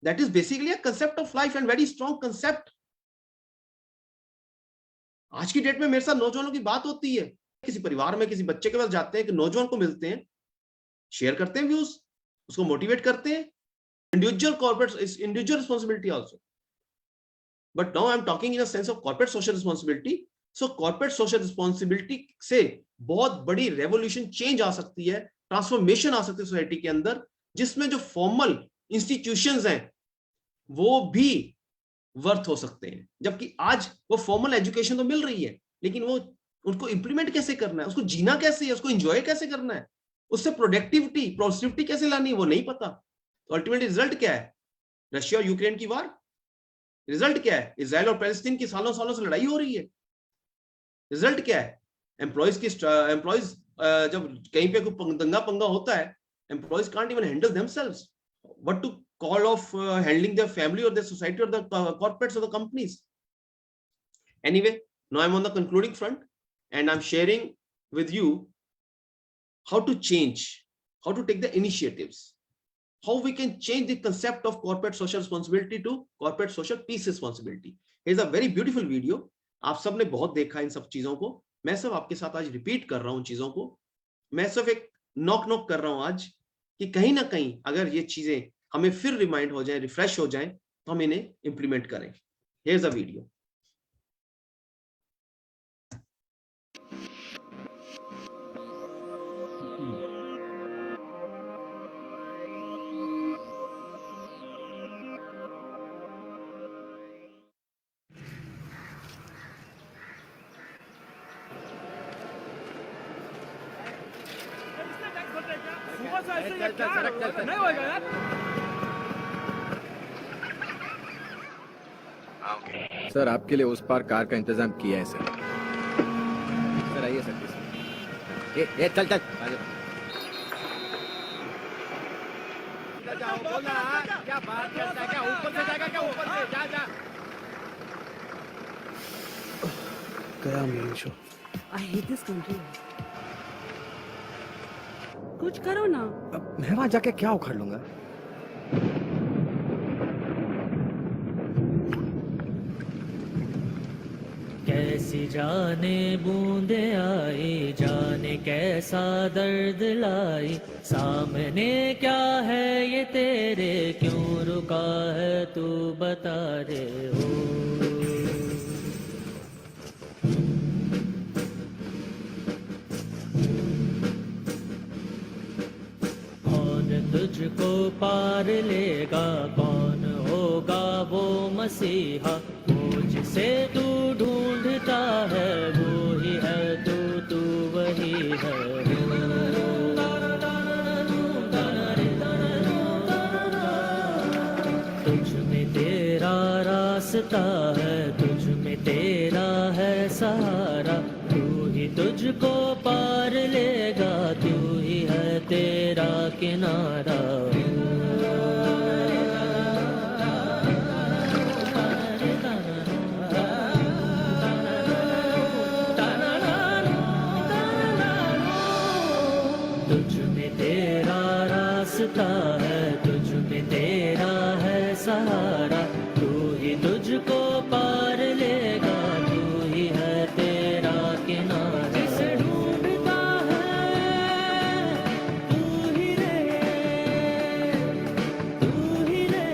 that is basically a concept of life and very strong concept. आज की डेट में मेरे साथ नौजवानों की बात होती है, किसी परिवार में किसी बच्चे के पास जाते हैं कि नौजवान को मिलते हैं, शेयर करते हैं व्यूज, उसको मोटिवेट करते हैं, individual corporate individual responsibility also, but now I am talking in a sense of corporate social responsibility. So corporate social responsibility से बहुत बड़ी रेवोल्यूशन चेंज आ सकती है, ट्रांसफॉर्मेशन आ सकती है सोसाइटी के अंदर, जिसमें जो फॉर्मल इंस्टीट्यूशंस हैं वो भी वर्थ हो सकते हैं। जबकि आज वो फॉर्मल एजुकेशन तो मिल रही है, लेकिन वो उनको इंप्लीमेंट कैसे करना है, उसको जीना कैसे है, उसको एंजॉय कैसे करना है, उससे प्रोडक्टिविटी पॉजिटिविटी कैसे लानी है, वो नहीं पता। तो अल्टीमेटली रिजल्ट क्या है? रशिया और यूक्रेन की वार, रिजल्ट क्या है? इजराइल और पैलेस्टीन की सालों सालों से लड़ाई हो रही है, रिजल्ट क्या है? एम्प्लॉयज जब कहीं पे कोई दंगा पंगा होता है, employees can't even handle themselves, what to call of handling their family or their society or the corporates or the companies. Anyway, now I'm on the concluding front and I'm sharing with you how to change, how to take the initiatives, how we can change the concept of corporate social responsibility to corporate social peace responsibility. Here's a very beautiful video. आप सबने बहुत देखा इन सब चीजों को, मैं सब आपके साथ आज रिपीट कर रहा हूं चीजों को। मैं सिर्फ एक नॉक कर रहा हूं आज कि कहीं ना कहीं अगर ये चीजें हमें फिर रिमाइंड हो जाए, रिफ्रेश हो जाए, तो हम इन्हें इंप्लीमेंट करें। Here's a video.
नहीं होगा यार।
सर आपके लिए उस पार कार का इंतजाम किया है सर। सर आइए सर प्लीज। ये चल चल जाओ, बोला क्या बात करता है, क्या ऊपर से जाएगा, क्या ऊपर से जा जा।
गया main show.
I hate this country. कुछ करो ना।
अब मैं वहां जाके क्या उखाड़ लूंगा?
कैसी जाने बूंदे आई, जाने कैसा दर्द लाई, सामने क्या है ये तेरे, क्यों रुका है तू बता रे हो। कौन तुझको पार लेगा, कौन होगा वो मसीहा, वो जिसे तू ढूंढता है, वो ही है तू वही है। तुझ में तेरा रास्ता है, तुझ में तेरा है सहारा, तू ही तुझको पार लेगा, तू ही है तेरा किनारा। तुझ में तेरा रास्ता है, तुझ में तेरा है सहारा, तू ही तुझको पार लेगा, तू ही है तेरा किनारा। जिसे ढूंढता है तू ही रे, तू ही रे,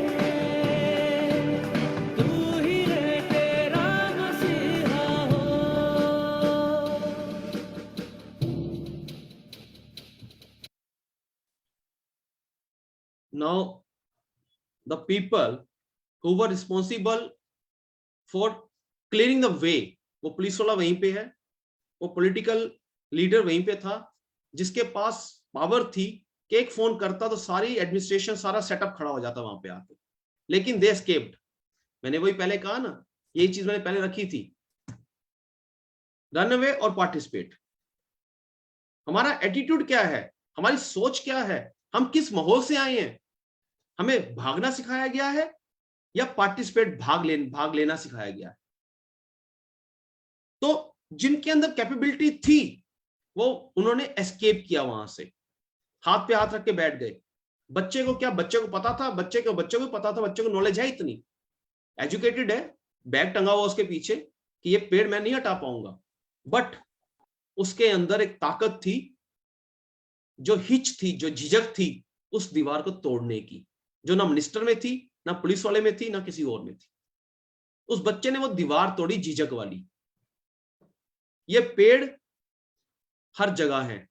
तू ही रे तेरा मसीहा हो।
Now, the people who were responsible for clearing the way, वो पुलिस वाला वहीं पे है, वो पॉलिटिकल लीडर वहीं पे था, जिसके पास पावर थी कि एक फोन करता तो सारी एडमिनिस्ट्रेशन, सारा सेटअप खड़ा हो जाता वहां पे आके, लेकिन दे एस्केप्ड। मैंने वही पहले कहा ना, यही चीज मैंने पहले रखी थी, रन अवे और पार्टिसिपेट। हमारा एटीट्यूड क्या है, हमारी सोच क्या है, हम किस माहौल से आए हैं, हमें भागना सिखाया गया है या पार्टिसिपेट भाग लेना सिखाया गया है। तो जिनके अंदर कैपेबिलिटी थी वो उन्होंने एस्केप किया, वहां से हाथ पे हाथ रख के बैठ गए। बच्चे को क्या, बच्चे को पता था, बच्चे को पता था, बच्चे को नॉलेज है, इतनी एजुकेटेड है, बैग टंगा हुआ उसके पीछे कि ये पेड़ मैं नहीं हटा पाऊंगा, बट उसके अंदर एक ताकत थी, जो हिच थी, जो झिझक थी उस दीवार को तोड़ने की, जो ना मिनिस्टर में थी, ना पुलिस वाले में थी, ना किसी और में थी। उस बच्चे ने वो दीवार तोड़ी, झिझक वाली। ये पेड़ हर जगह है,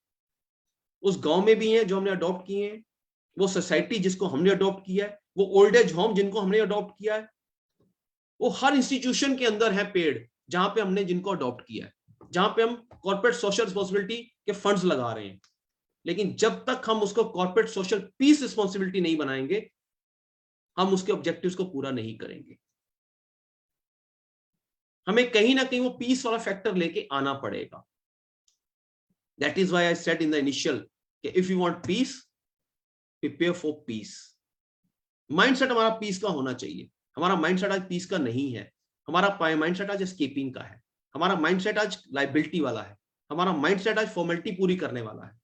उस गांव में भी हैं जो हमने अडॉप्ट किए हैं, वो सोसाइटी जिसको हमने अडॉप्ट किया है, वो ओल्ड एज होम जिनको हमने अडॉप्ट किया है, वो हर इंस्टीट्यूशन के अंदर है पेड़, जहां पे हमने जिनको अडॉप्ट किया है, जहां पे हम कॉर्पोरेट सोशल रिस्पॉन्सिबिलिटी के फंड्स लगा रहे हैं। लेकिन जब तक हम उसको कॉर्पोरेट सोशल पीस रिस्पॉन्सिबिलिटी नहीं बनाएंगे, हम उसके ऑब्जेक्टिव्स को पूरा नहीं करेंगे। हमें कहीं ना कहीं वो पीस वाला फैक्टर लेके आना पड़ेगा। That is why I said in the initial कि if you want peace, prepare for peace. Mindset हमारा पीस का होना चाहिए। हमारा माइंडसेट आज पीस का नहीं है, हमारा माइंडसेट आज एस्केपिंग का है, हमारा माइंडसेट आज लायबिलिटी वाला है, हमारा माइंडसेट आज फॉर्मेलिटी पूरी करने वाला है।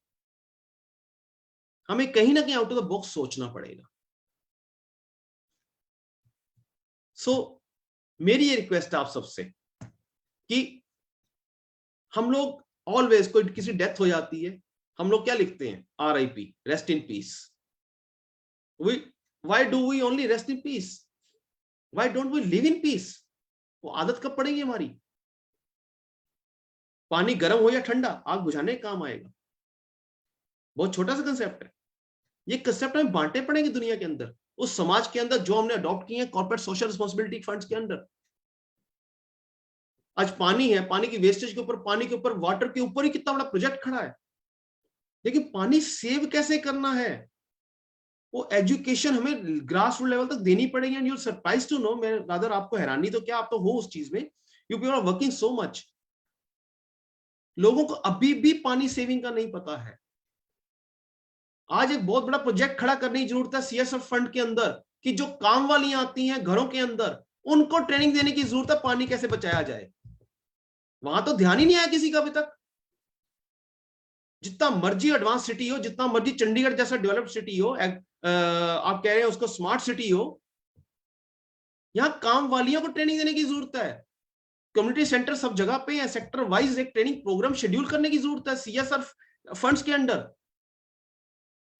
हमें कहीं ना कहीं आउट ऑफ द बॉक्स सोचना पड़ेगा। सो मेरी ये रिक्वेस्ट है आप सबसे कि हम लोग ऑलवेज, कोई किसी डेथ हो जाती है, हम लोग क्या लिखते हैं, RIP, rest in peace. Why do we only rest in peace? Why don't we live in peace? वो आदत कब पड़ेगी हमारी? पानी गर्म हो या ठंडा, आग बुझाने का काम आएगा। बहुत छोटा सा कंसेप्ट है, ये कंसेप्ट हमें बांटने पड़ेंगे दुनिया के अंदर, उस समाज के अंदर जो हमने अडॉप्ट किए हैं कॉर्पोरेट सोशल रिस्पॉन्सिबिलिटी फंड्स के अंदर। आज पानी है, पानी की वेस्टेज के ऊपर, पानी के ऊपर, वाटर के ऊपर ही कितना बड़ा प्रोजेक्ट खड़ा है, लेकिन पानी सेव कैसे करना है, वो एजुकेशन हमें ग्रास रूट लेवल तक देनी पड़ेगी। And you surprise to know, मैं रादर आपको हैरानी तो क्या, आप तो हो उस चीज में, you people are working so much. लोगों को अभी भी पानी सेविंग का नहीं पता है। आज एक बहुत बड़ा प्रोजेक्ट खड़ा करने की जरूरत है CSR फंड के अंदर, कि जो काम वाली आती हैं घरों के अंदर, उनको ट्रेनिंग देने की जरूरत है, पानी कैसे बचाया जाए। वहां तो ध्यान ही नहीं आया किसी का अभी तक। जितना मर्जी एडवांस सिटी हो, जितना मर्जी चंडीगढ़ जैसा डेवलप्ड सिटी हो, आप कह रहे हैं उसको स्मार्ट सिटी हो, यहां काम वालियों को ट्रेनिंग देने की जरूरत है। कम्युनिटी सेंटर सब जगह पे है, सेक्टर वाइज एक ट्रेनिंग प्रोग्राम शेड्यूल करने की जरूरत है CSR फंड्स के अंडर।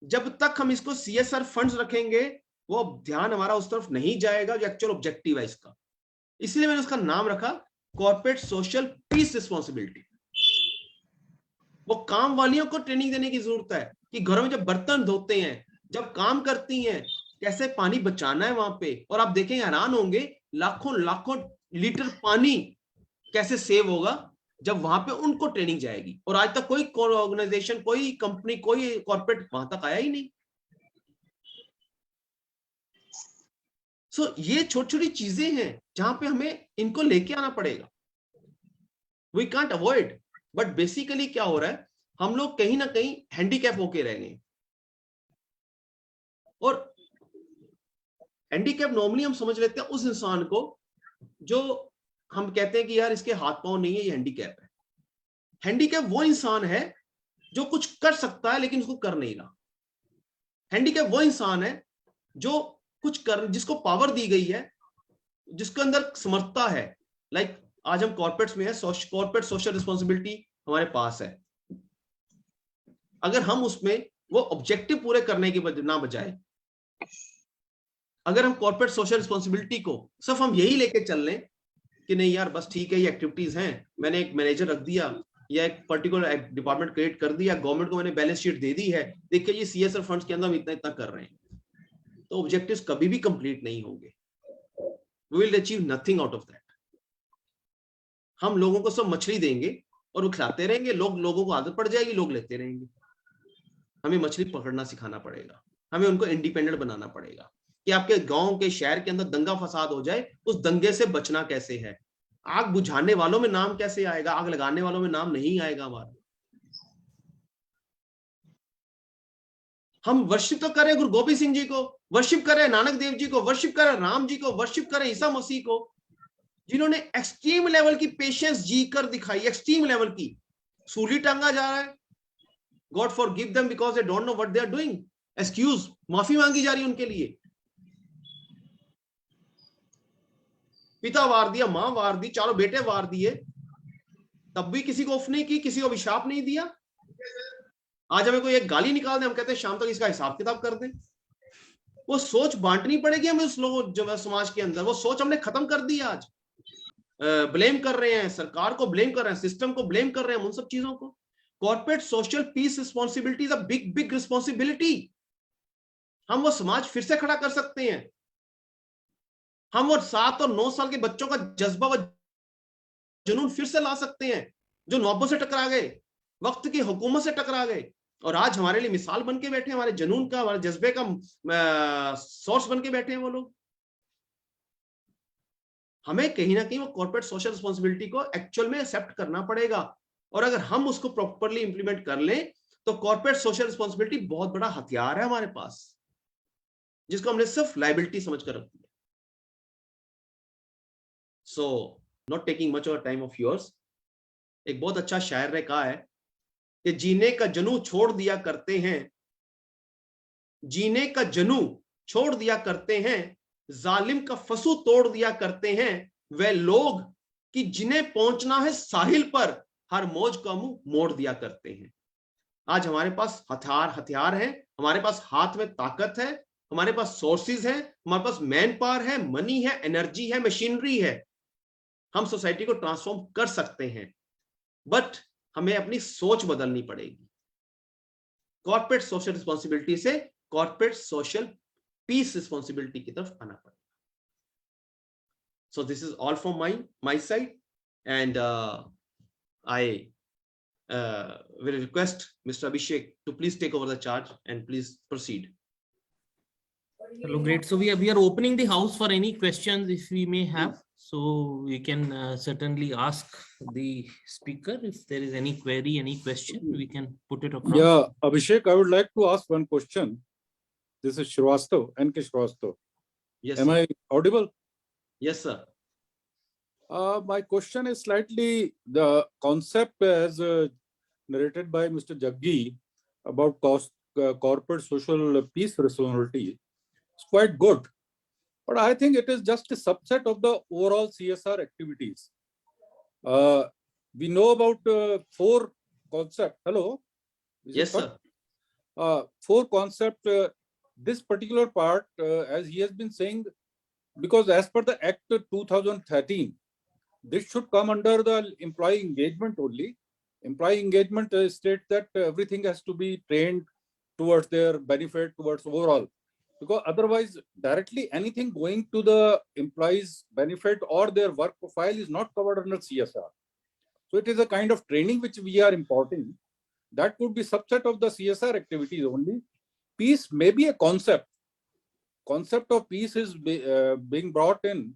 जब तक हम इसको CSR फंड्स रखेंगे, वो ध्यान हमारा उस तरफ नहीं जाएगा जो एक्चुअल ऑब्जेक्टिव है इसका। इसलिए मैंने उसका नाम रखा कॉर्पोरेट सोशल पीस रिस्पॉन्सिबिलिटी। वो काम वालियों को ट्रेनिंग देने की जरूरत है कि घरों में जब बर्तन धोते हैं, जब काम करती हैं, कैसे पानी बचाना है वहां पे। और आप देखेंगे, हैरान होंगे, लाखों लाखों लीटर पानी कैसे सेव होगा जब वहां पे उनको ट्रेनिंग जाएगी। और आज तक कोई ऑर्गेनाइजेशन, कोई कंपनी, कोई कॉर्पोरेट वहां तक आया ही नहीं। सो ये छोटी छोटी चीजें हैं जहां पे हमें इनको लेके आना पड़ेगा। We can't avoid, but basically क्या हो रहा है, हम लोग कहीं ना कहीं हैंडीकैप होके रह गए। और हैंडीकैप नॉर्मली हम समझ लेते हैं उस इंसान को जो हम कहते हैं कि यार इसके हाथ पांव नहीं है, ये हैंडीकैप है। हैंडीकैप वो इंसान है जो कुछ कर सकता है लेकिन उसको कर नहीं रहा। हैंडीकैप वो इंसान है जो कुछ कर, जिसको पावर दी गई है, जिसके अंदर समर्थता है। लाइक आज हम कॉर्पोरेट्स में है, कॉर्पोरेट सोशल रिस्पॉन्सिबिलिटी हमारे पास है। अगर हम उसमें वो ऑब्जेक्टिव पूरे करने के ना बजाय, अगर हम कॉर्पोरेट सोशल रिस्पॉन्सिबिलिटी को सिर्फ हम यही लेके चल लें कि नहीं यार बस ठीक है, ये एक्टिविटीज हैं, मैंने एक मैनेजर रख दिया या एक पर्टिकुलर डिपार्टमेंट क्रिएट कर दिया, गवर्नमेंट को मैंने बैलेंस शीट दे दी है, देखिए ये CSR फंड्स के अंदर हम इतना इतना कर रहे हैं, तो ऑब्जेक्टिव्स कभी भी कंप्लीट नहीं होंगे। We will achieve nothing out of that. हम लोगों को सब मछली देंगे और वो खिलाते रहेंगे, लोगों को आदत पड़ जाएगी, लोग लेते रहेंगे। हमें मछली पकड़ना सिखाना पड़ेगा, हमें उनको इंडिपेंडेंट बनाना पड़ेगा। कि आपके गांव के शहर के अंदर दंगा फसाद हो जाए, उस दंगे से बचना कैसे है। आग बुझाने वालों में नाम कैसे आएगा, आग लगाने वालों में नाम नहीं आएगा हमारा। हम वर्शिप तो करें गुरु गोबिंद सिंह जी को, वर्शिप करें नानक देव जी को, वर्शिप करें राम जी को, वर्शिप करें ईसा मसीह को, जिन्होंने एक्सट्रीम लेवल की पेशेंस जी कर दिखाई, एक्सट्रीम लेवल की। सूली टांगा जा रहा है, God forgive them because they don't know what they are doing, excuse, माफी मांगी जा रही है उनके लिए। पिता वार दिया, मां वार दी, चारों बेटे वार दिए, तब भी किसी को उफ नहीं की, किसी को अभिशाप नहीं दिया। आज हमें कोई एक गाली निकाल दे, हम कहते हैं शाम तक इसका हिसाब किताब कर दें। वो सोच बांटनी पड़ेगी हमें उस लोगों जो समाज के अंदर, वो सोच हमने खत्म कर दी। आज ब्लेम कर रहे हैं, सरकार को ब्लेम कर रहे हैं, सिस्टम को ब्लेम कर रहे हैं, उन सब चीजों को। Corporate social peace responsibility is a big big responsibility. हम वो समाज फिर से खड़ा कर सकते हैं। हम वो 7 और 9 साल के बच्चों का जज्बा व जुनून फिर से ला सकते हैं, जो नौबों से टकरा गए, वक्त की हुकूमत से टकरा गए, और आज हमारे लिए मिसाल बन के बैठे, हमारे जुनून का, हमारे जज्बे का सोर्स बन के बैठे हैं वो लोग। हमें कहीं ना कहीं वो कॉर्पोरेट सोशल रिस्पॉन्सिबिलिटी को एक्चुअल में एक्सेप्ट करना पड़ेगा, और अगर हम उसको प्रॉपरली इंप्लीमेंट कर लें तो कॉर्पोरेट सोशल रिस्पॉन्सिबिलिटी बहुत बड़ा हथियार है हमारे पास, जिसको हमने सिर्फ लायबिलिटी समझकर रख दिया। So not taking much of time of yours, एक बहुत अच्छा शायर ने कहा है कि जीने का जनू छोड़ दिया करते हैं, जीने का जनू छोड़ दिया करते हैं, जालिम का फसू तोड़ दिया करते हैं, वे लोग कि जिन्हें पहुंचना है साहिल पर, हर मौज का मुंह मोड़ दिया करते हैं। आज हमारे पास हथियार है, हमारे पास हाथ में ताकत है, हमारे पास सोर्सेज है, हमारे पास मैन पावर है, मनी है, एनर्जी है, मशीनरी है। हम सोसाइटी को ट्रांसफॉर्म कर सकते हैं, बट हमें अपनी सोच बदलनी पड़ेगी। कॉर्पोरेट सोशल रिस्पॉन्सिबिलिटी से कॉर्पोरेट सोशल पीस रिस्पॉन्सिबिलिटी की तरफ आना पड़ेगा। So this is all from my side, and I will request Mr. Abhishek to please take over the charge and please proceed.
Hello, great. So we are opening the house for any questions if we may have. So we can certainly ask the speaker if there is any query, any question, we can put it across.
Yeah, Abhishek, I would like to ask one question. This is Shrivastava, N.K. Shrivastava.
Yes.
Am I audible?
Yes, sir.
My question is slightly the concept as narrated by Mr. Jaggi about corporate social peace responsibility. It's quite good, but I think it is just a subset of the overall CSR activities. We know about 4 concepts. Hello?
Yes, sir.
4 concepts. This particular part, as he has been saying, because as per the Act 2013, this should come under the employee engagement only. Employee engagement states that everything has to be trained towards their benefit, towards overall. Because otherwise, directly anything going to the employees' benefit or their work profile is not covered under CSR. So it is a kind of training which we are importing. That could be subset of the CSR activities only. Peace may be a concept. Concept of peace is being brought in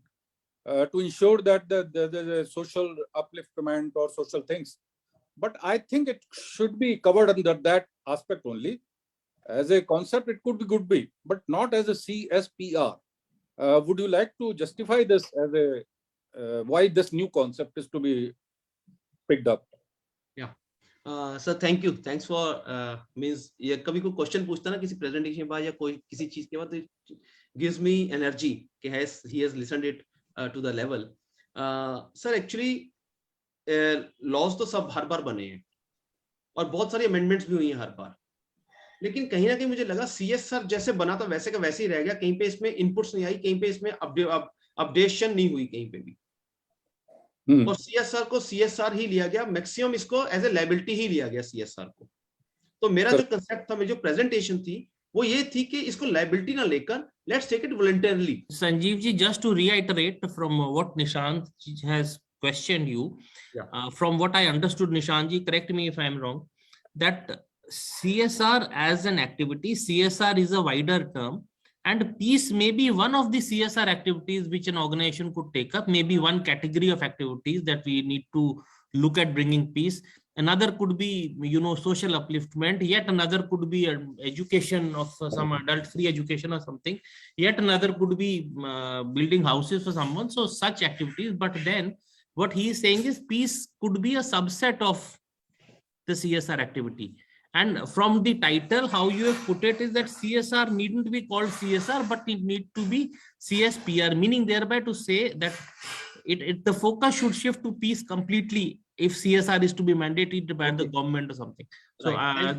to ensure that the social upliftment or social things. But I think it should be covered under that aspect only. As a concept, it could be, but not as a CSPR. Would you like to justify this as a why this new concept is to be picked up?
Yeah. Sir, thank you. Thanks for means ये कभी कोई क्वेश्चन पूछता ना किसी प्रेजेंटेशन के बाद या कोई किसी चीज के बाद, तो gives me energy कि he has listened it to the level. Sir, actually laws तो सब हर बार बने हैं और बहुत सारी amendments भी हुई हैं हर बार, लेकिन कहीं ना कहीं मुझे लगा CSR जैसे बना था वैसे का वैसे ही रह गया। कहीं पे इसमें इनपुट्स नहीं आई, कहीं पे इसमें अपडेशन नहीं हुई कहीं पे भी। और CSR को CSR ही लिया गया, मैक्सिमम इसको एज ए लायबिलिटी ही लिया गया CSR को। तो मेरा जो कंसेप्ट था, मेरी जो प्रेजेंटेशन थी वो ये थी कि इसको लायबिलिटी ना लेकर let's take it voluntarily.
Sanjeev ji, just to reiterate from what Nishant has questioned you, from what I understood, Nishant ji, correct me if I am wrong, that CSR as an activity, CSR is a wider term, And peace may be one of the CSR activities which an organization could take up, maybe one category of activities that we need to look at bringing peace. Another could be, social upliftment. Yet another could be education of some adult free education or something. Yet another could be building houses for someone. So such activities. But then what he is saying is peace could be a subset of the CSR activity. And from the title, how you have put it is that CSR needn't be called CSR, but it need to be CSPR, meaning thereby to say that the focus should shift to peace completely if CSR is to be mandated by the government or something. So,
Right.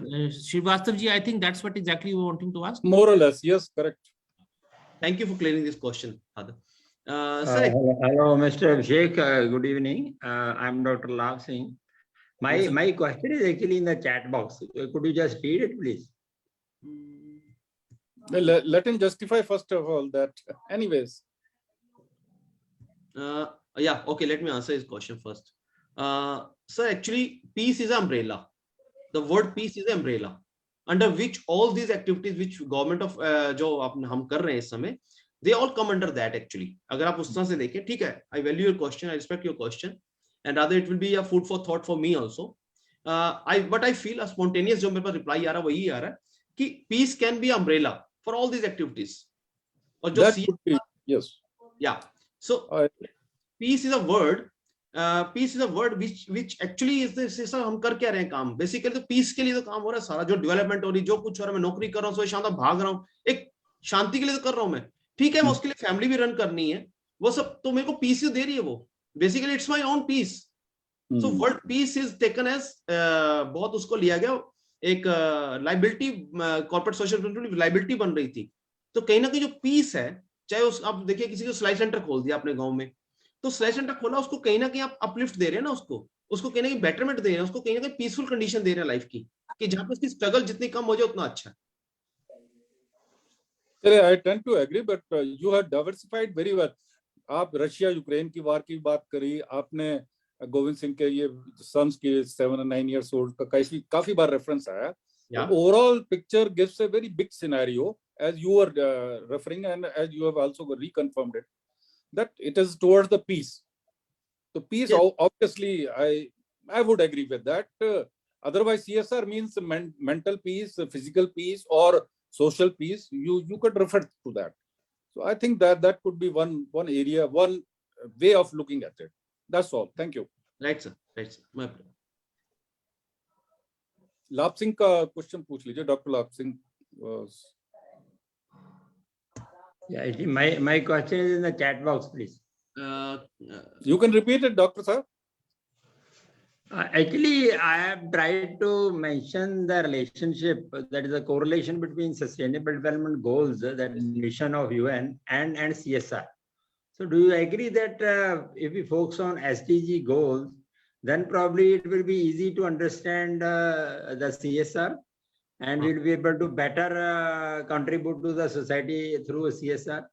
Srivastava ji, I think that's what exactly we were wanting to ask.
More or less, yes, correct.
Thank you for clearing this question, Father. Sir,
Hello, Mr. Abhishek. Good evening. I'm Dr. Lav Singh.
Yes, sir.
My question is actually in the chat box. Could you just read it, please?
Let him justify first of all that. Anyways,
yeah, okay, let me answer his question first. Sir, actually, peace is an umbrella. The word peace is an umbrella under which all these activities which government of जो हम कर रहे हैं इस समय, they all come under that actually. अगर आप उस तरह से देखें, ठीक है, I value your question, I respect your question, and rather it will be a food for thought for me also. But I feel a spontaneous जो मेरे पास reply आ रहा है वही आ रहा है कि peace can be umbrella for all these activities. और जो
that could be, yes.
yeah, so peace is a word. Peace is a word which actually is this sir हम कर क्या रहे हैं काम बेसिकली तो पीस के लिए तो काम हो रहा है सारा जो डेवलपमेंट हो रही जो कुछ हो रहा है मैं नौकरी कर रहा हूँ शानदार भाग रहा हूँ एक शांति के लिए तो कर रहा हूँ मैं ठीक है मैं उसके लिए फैमिली भी रन करनी है वो सब तो मेरे को पीस दे रही है वो basically it's my own peace so word peace is taken as बहुत उसको लिया गया एक लाइबिलिटी कॉर्पोरेट सोशल लाइबिलिटी बन रही थी तो कहीं ना कहीं जो पीस है चाहे उस आप देखिए किसी को सिलाई सेंटर खोल दिया अपने गाँव में तो सिलाई सेंटर खोला उसको कहीं ना कहीं आप अपलिफ्ट दे रहे हैं ना उसको कहीं ना कहीं बेटरमेंट दे रहे हैं उसको कहीं ना कहीं पीसफुल कंडीशन दे रहे हैं लाइफ की कि जहां पे उसकी स्ट्रगल जितनी कम हो जाए उतना अच्छा
है I tend to agree, but you have diversified very well. आप रशिया यूक्रेन की वार की बात करी आपने गोविंद सिंह के ये सन्स के 7 and 9 years old का काफी बार रेफरेंस आया overall picture gives a very big scenario as you were referring and as you have also reconfirmed it that it is towards the peace. So peace, yes. Obviously, I would agree with that. Otherwise, CSR means mental peace, physical peace, or social peace. You could refer to that. So I think that could be one area, one way of looking at it. That's all. Thank you.
Right, sir. Right, sir. My pleasure.
लाभ सिंह का क्वेश्चन पूछ लीजिए डॉक्टर लाभ Singh was...
Yeah, my question is in the chat box, please.
You can repeat it, Dr. Sir.
Actually, I have tried to mention the relationship, that is the correlation between Sustainable Development Goals, that is mission of UN, and CSR. So do you agree that if we focus on SDG goals, then probably it will be easy to understand the CSR? And we'll be able to better contribute to the society through CSR.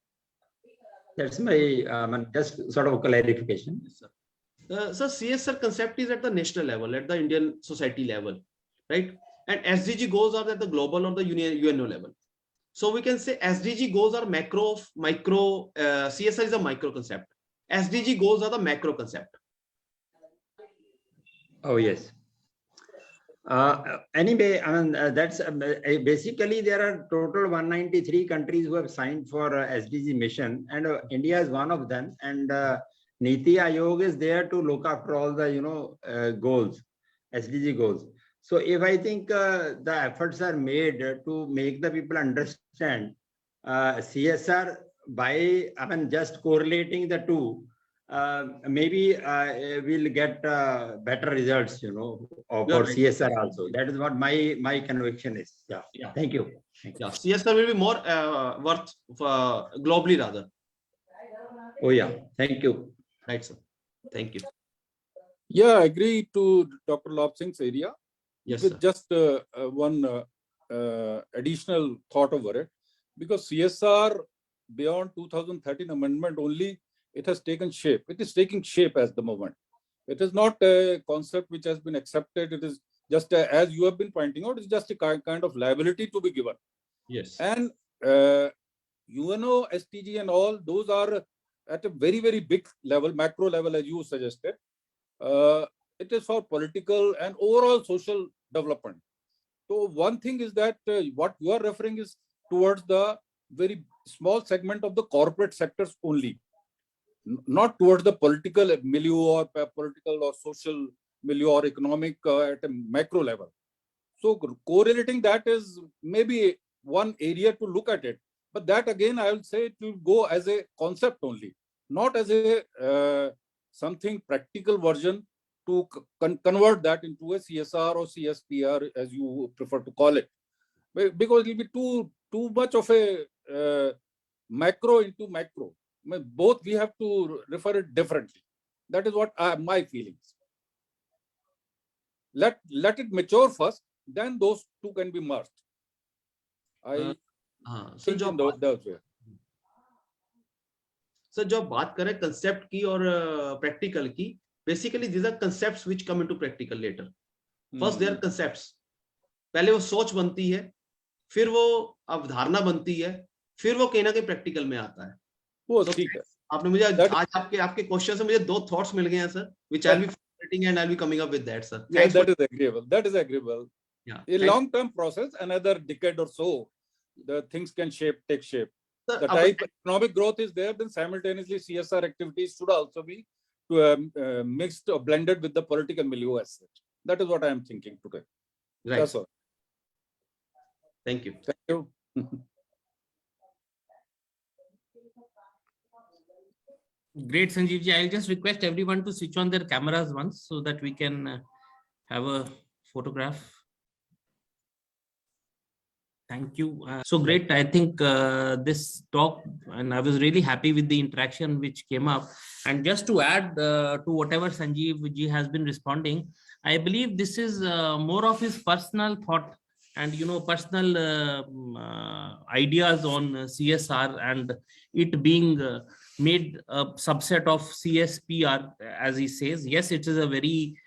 That's my just sort of a clarification.
Yes, sir. So CSR concept is at the national level, at the Indian society level, right? And SDG goals are at the global or the UNO level. So we can say SDG goals are micro. CSR is a micro concept. SDG goals are the macro concept.
Oh yes. Anyway, I mean, that's basically there are total 193 countries who have signed for SDG mission, and India is one of them. And Niti Aayog is there to look after all the goals, SDG goals. So if I think the efforts are made to make the people understand CSR by just correlating the two. Maybe we'll get better results, for CSR also. That is what my conviction is. Yeah. Thank you.
Yeah, CSR will be more worth globally rather.
Oh yeah. Thank you.
Right, sir. Thank you.
Yeah, I agree to Dr. Laab Singh's area.
Yes,
with
sir.
Just one additional thought over it, because CSR beyond 2013 amendment only. It has taken shape. It is taking shape at the moment. It is not a concept which has been accepted. It is just as you have been pointing out, it's just a kind of liability to be given.
Yes.
And UNO, SDG and all, those are at a very, very big level, macro level, as you suggested. It is for political and overall social development. So one thing is that what you are referring is towards the very small segment of the corporate sectors only, not towards the political milieu or political or social milieu or economic at a macro level. So correlating that is maybe one area to look at it. But that again, I will say it will go as a concept only, not as a something practical version to convert that into a CSR or CSPR, as you prefer to call it, because it will be too much of a macro into macro. Both we have to refer it differently. That is what my feelings. Let it mature first, then those two can be merged.
Sir जो बात करें कंसेप्ट की और प्रैक्टिकल की, basically these are concepts which come into practical later. First they are concepts, पहले वो सोच बनती है, फिर वो अवधारणा बनती है, फिर वो कहीं ना कहीं प्रैक्टिकल में आता है. वो ठीक है. आपने मुझे आज आपके क्वेश्चन से मुझे दो थॉट्स मिल गए हैं sir, which I will be formulating and I'll be coming up with that, sir.
Yeah, that is agreeable. That is agreeable. Yeah. A long-term process, another decade or so, the things can take shape. Sir, the type of economic growth is there, then simultaneously CSR activities should also be mixed or blended with the political milieu as such. That is what I am thinking today.
Right.
That's all.
Thank you.
Thank you.
Great, Sanjeev ji. I'll just request everyone to switch on their cameras once so that we can have a photograph. Thank you. So great. I think this talk, and I was really happy with the interaction which came up. And just to add to whatever Sanjeev ji has been responding, I believe this is more of his personal thought and, you know, personal ideas on CSR and it being made a subset of CSPR, as he says. Yes, it is a very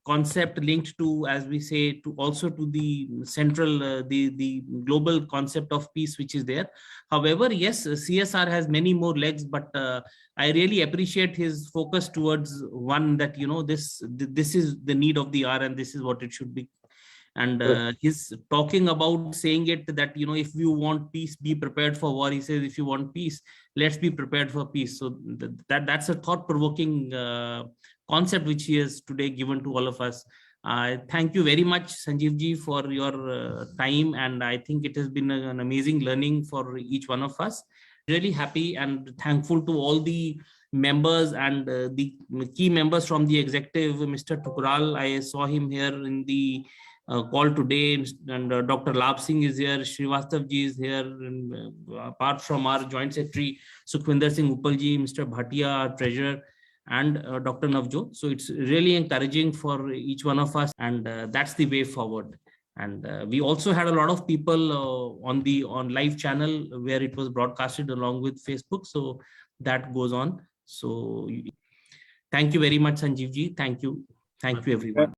concept linked to, as we say, to also to the central, the global concept of peace, which is there. However, yes, CSR has many more legs, but I really appreciate his focus towards one that, you know, this is the need of the hour and this is what it should be. And he's talking about saying it that, you know, if you want peace, be prepared for war. He says, if you want peace, let's be prepared for peace. So that's a thought-provoking concept which he has today given to all of us. Thank you very much, Sanjeev ji, for your time. And I think it has been an amazing learning for each one of us. Really happy and thankful to all the members and the key members from the executive. Mr. Thukral, I saw him here in the call today, and Dr. Labh Singh is here, Srivastav ji is here, and apart from our joint secretary Sukhwinder Singh Uppal ji, Mr. Bhatia, our treasurer, and Dr. Navjot. So it's really encouraging for each one of us, and that's the way forward. And we also had a lot of people on live channel where it was broadcasted along with Facebook. So that goes on. So thank you very much, Sanjeev ji. Thank you everyone.